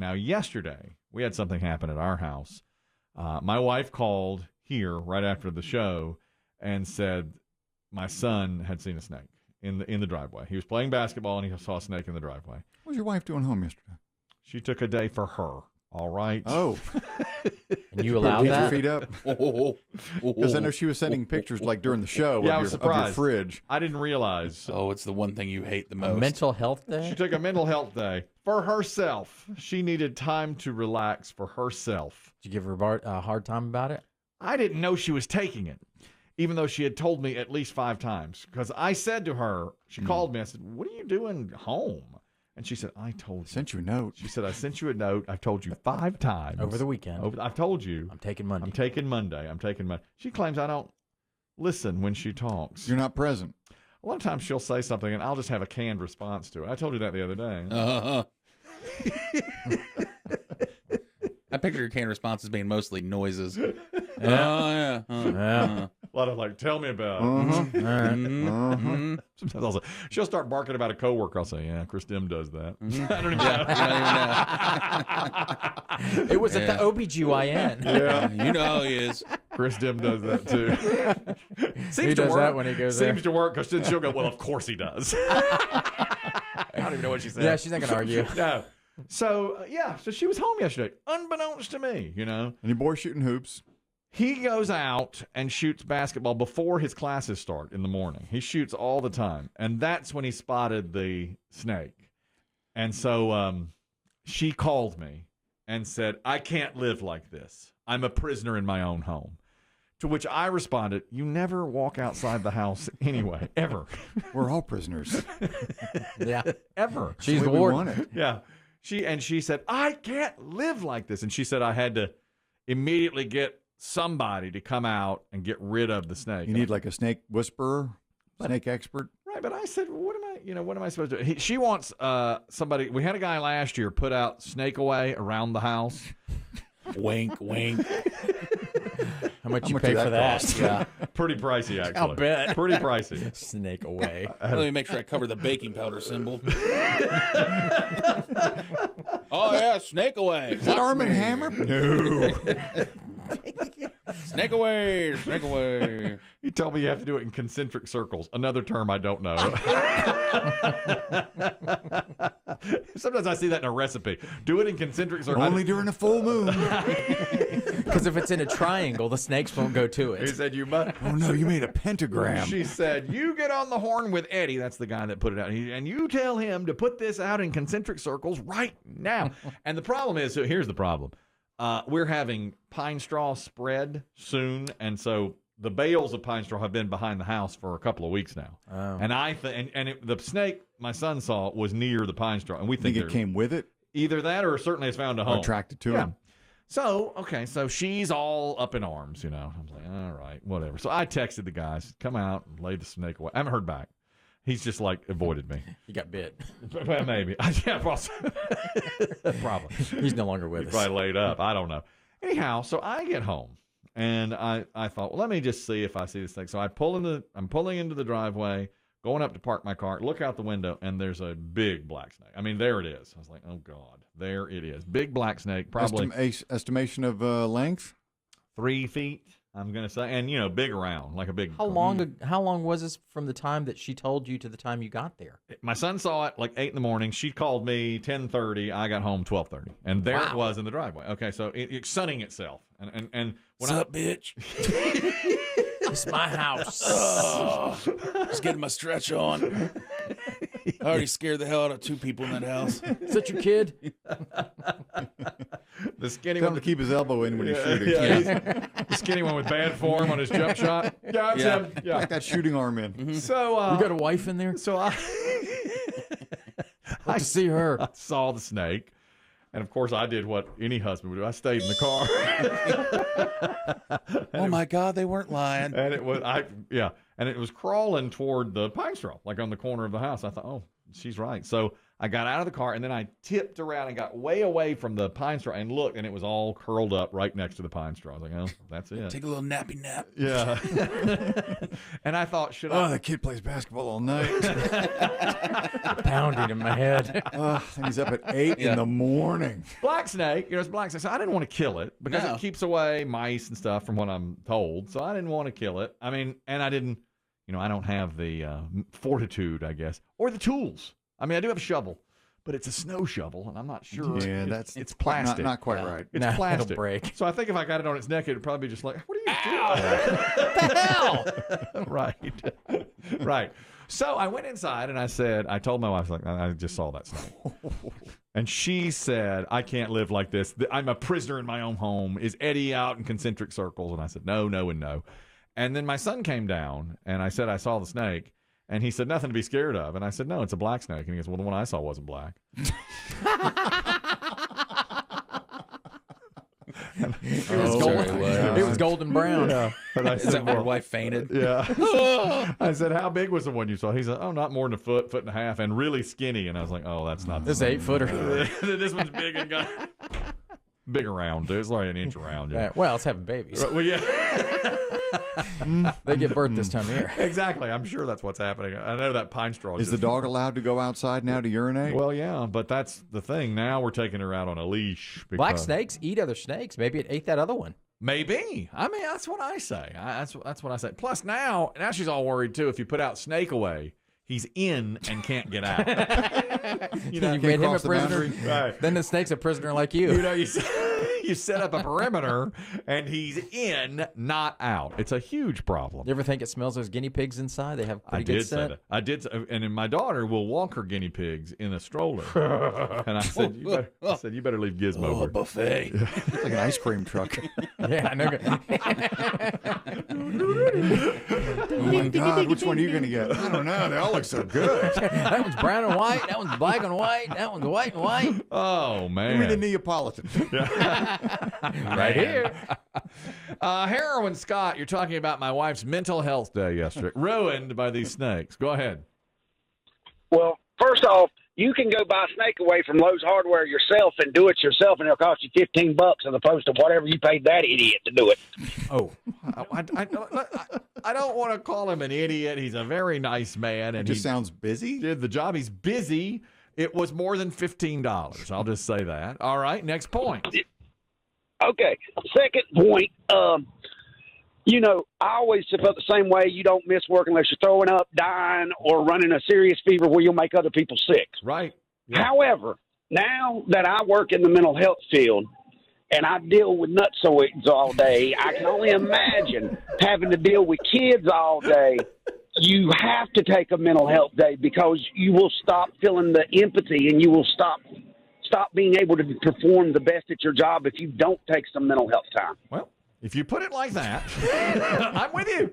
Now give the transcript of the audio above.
Now, yesterday, we had something happen at our house. My wife called here right after the show and said my son had seen a snake in the driveway. He was playing basketball, and he saw a snake in the driveway. What was your wife doing home yesterday? She took a day for her, all right? Oh. And you allowed Get that? your feet up? Because I know she was sending pictures like during the show Yeah, I of, was your, of your surprised. fridge. I didn't realize. Oh, it's the one thing you hate the A most. mental health day? She took a mental health day for herself. She needed time to relax for herself. Did you give her a hard time about it? I didn't know she was taking it, even though she had told me at least 5 times. Because I said to her, she called me, I said, "What are you doing home?" And she said, "I told you." Sent you a note. She said, "I sent you a note. I've told you 5 times. Over the weekend. I've told you. I'm taking Monday. I'm taking Monday. I'm taking Monday." She claims I don't listen when she talks. You're not present. A lot of times she'll say something, and I'll just have a canned response to it. I told you that the other day. I picture your canned response as being mostly noises. Yeah. A lot of like, "Tell me about it." Sometimes I'll say, she'll start barking about a coworker. I'll say, "Yeah, Chris Demm does that." I don't even know. It was at the OBGYN. Yeah, You know how he is. Chris Demm does that too. Seems He to does work. that when he goes there. Seems to work, because then she'll go, "Well, of course he does." I don't even know what she said. Yeah, she's not going to argue. No. So, so she was home yesterday, unbeknownst to me, And your boy shooting hoops. He goes out and shoots basketball before his classes start in the morning. He shoots all the time. And that's when he spotted the snake. And so she called me and said, "I can't live like this. I'm a prisoner in my own home." To which I responded, "You never walk outside the house anyway, ever." We're all prisoners. Yeah. Ever. She's the we warden. want it. Yeah. She said, "I can't live like this." And she said I had to immediately get somebody to come out and get rid of the snake. You need like a snake whisperer, snake expert. Right, but I said, what am I supposed to do? She wants somebody. We had a guy last year put out snake away around the house. Wink, wink. How much you much pay did for that that? cost? Yeah. Pretty pricey, actually. I'll bet. Pretty pricey. Snake away. Let me make sure I cover the baking powder symbol. Oh, yeah, snake away. Is that Arm and Hammer? No. Snake away, snake away. He told me you have to do it in concentric circles. Another term I don't know. Sometimes I see that in a recipe. Do it in concentric circles. Only during a full moon. Because if it's in a triangle, the snakes won't go to He it. said, "You must." Oh, no, you made a pentagram. She said, "You get on the horn with Eddie." That's the guy that put it out. And you tell him to put this out in concentric circles right now. And the problem is, so here's the problem. We're having pine straw spread soon. And so the bales of pine straw have been behind the house for a couple of weeks now. Oh. And the snake my son saw was near the pine straw. And we think Think it came with it? either that or certainly has found a home. Attracted to Yeah. him? So, okay, so she's all up in arms, I was like, all right, whatever. So I texted the guys, "Come out and lay the snake away." I haven't heard back. He's just like avoided me. He got bit. Well, maybe. Yeah, probably. He's no longer with He's us. probably laid up. I don't know. Anyhow, so I get home and I thought, well, let me just see if I see this thing. So I'm pulling into the driveway, going up to park my car, look out the window, and there's a big black snake. I mean, there it is. I was like, oh God, there it is. Big black snake, probably Estimation of length? 3 feet, I'm going to say. And, big around, like a big. How long was this from the time that she told you to the time you got there? My son saw it like 8 in the morning. She called me 10:30. I got home 12:30. And there it was in the driveway. Okay, so it's sunning itself. And when What's up, bitch? It's my house. Just getting my stretch on. I already scared the hell out of 2 people in that house. Is that your kid? the skinny Tell one him to keep his elbow in when he's shooting. the skinny one with bad form on his jump shot. Yeah, that's him. Yeah. Like that shooting arm in. So You got a wife in there? So I To see her. I saw the snake. And of course I did what any husband would do. I stayed in the car. Oh my God, they weren't lying. And it was and it was crawling toward the pine straw, like on the corner of the house. I thought, oh, she's right. So I got out of the car, and then I tipped around and got way away from the pine straw and looked, and it was all curled up right next to the pine straw. I was like, oh, that's it. Take a little nappy nap. Yeah. And I thought, the kid plays basketball all night. Pounding in my head. And he's up at 8 in the morning. Black snake, it's black snake. So I didn't want to kill it because No. it keeps away mice and stuff from what I'm told. So I didn't want to kill it. I mean, and I didn't, I don't have the fortitude, I guess, or the tools. I mean, I do have a shovel, but it's a snow shovel, and I'm not sure. Yeah, it's plastic. Not quite right. It's Nah, plastic. it'll break. So I think if I got it on its neck, it'd probably be just like, what are you doing? What the hell? Right. Right. So I went inside and I told my wife, I just saw that snake. And she said, I can't live like this. I'm a prisoner in my own home. Is Eddie out in concentric circles? And I said, no, no, and no. And then my son came down and I said, I saw the snake. And he said, nothing to be scared of. And I said, no, it's a black snake. And he goes, well, the one I saw wasn't black. It was golden brown. Yeah. But I Is said, that when your wife fainted? yeah. I said, how big was the one you saw? He said, oh, not more than a foot and a half, and really skinny. And I was like, oh, that's not This is an 8-footer. This one's big and got big around, dude. It's like an inch around. Yeah. Well, it's having babies. Well, yeah. They give birth this time of year. Exactly. I'm sure that's what's happening. I know that pine straw. Is the dog allowed to go outside now to urinate? Well, yeah, but that's the thing. Now we're taking her out on a leash. Black because- snakes eat other snakes. Maybe it ate that other one. Maybe. I mean, that's what I say. That's what I say. Plus, now she's all worried too. If you put out Snake away, he's in and can't get out. You can't made him a cross the prisoner. boundary. Right. Then the snake's a prisoner like you. You set up a perimeter, and he's in, not out. It's a huge problem. You ever think it smells those guinea pigs inside? They have I pretty good did say scent. that. I did, and then my daughter will walk her guinea pigs in a stroller. And I said, you better leave Gizmo. Oh, a here." buffet. It's like an ice cream truck. Yeah, I know. Oh my God, which one are you going to get? I don't know. They all look so good. That one's brown and white. That one's black and white. That one's white and white. Oh, Give me the man. Neapolitan. Right here. Heroin Scott, you're talking about my wife's mental health day yesterday, ruined by these snakes. Go ahead. Well, first off, you can go buy Snake Away from Lowe's Hardware yourself and do it yourself, and it'll cost you $15 as opposed to whatever you paid that idiot to do it. Oh, I don't want to call him an idiot. He's a very nice man, and It just he sounds busy. did the job. He's busy. It was more than $15. I'll just say that. All right, next point. Okay. Second point, I always felt the same way. You don't miss work unless you're throwing up, dying, or running a serious fever where you'll make other people sick. Right. Yeah. However, now that I work in the mental health field and I deal with nutsoids all day, I can only imagine having to deal with kids all day. You have to take a mental health day because you will stop feeling the empathy and you will stop being able to perform the best at your job if you don't take some mental health time. Well, if you put it like that, I'm with you.